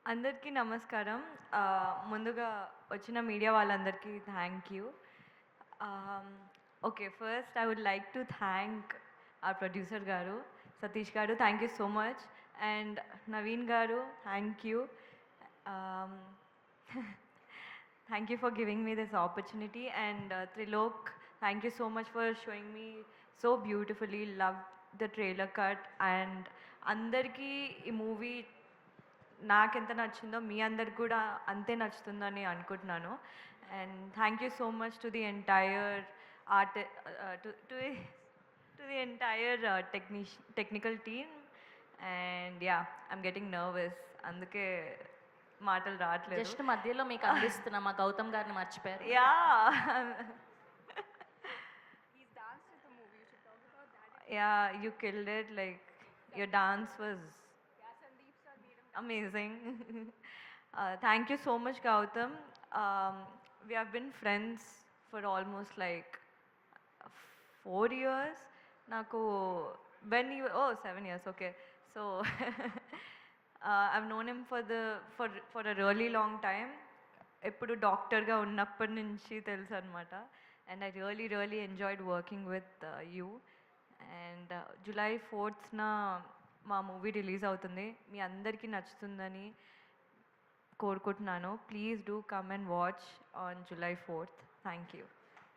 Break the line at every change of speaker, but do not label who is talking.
అందరికీ నమస్కారం. ముందుగా వచ్చిన మీడియా వాళ్ళందరికీ thank you. Okay. First I would like to thank our producer గారు, సతీష్ గారు, thank you so much. And Naveen గారు, thank you. Thank you for giving me this opportunity. And Trilok, thank you so much for showing me so beautifully. Loved the trailer cut. And అందరికీ ఈ movie నాకెంత నచ్చిందో మీ అందరికి కూడా అంతే నచ్చుతుందని అనుకుంటున్నాను. And thank you so much to the entire art to the entire technical team. And yeah, I'm getting nervous, అందుకే మాటలు రావట్లేదు.
జస్ట్ మధ్యలో మీకు అందిస్తున్నా, మా గౌతమ్ గారిని మర్చిపోయారు.
Yeah, yeah, you killed it. Like your dance was amazing. Thank you so much, Gautam. We have been friends for almost like 4 years. Naku, when you, oh, 7 years, okay. So, I've known him for a really long time. ఎప్పుడు డాక్టర్గా ఉన్నప్పటి నుంచి తెలుసు అనమాట. And I really enjoyed working with you. And July 4th మా movie release అవుతుంది. మీ అందరికీ నచ్చుతుందని కోరుకుంటున్నాను. Please do come and watch on July 4th. Thank you.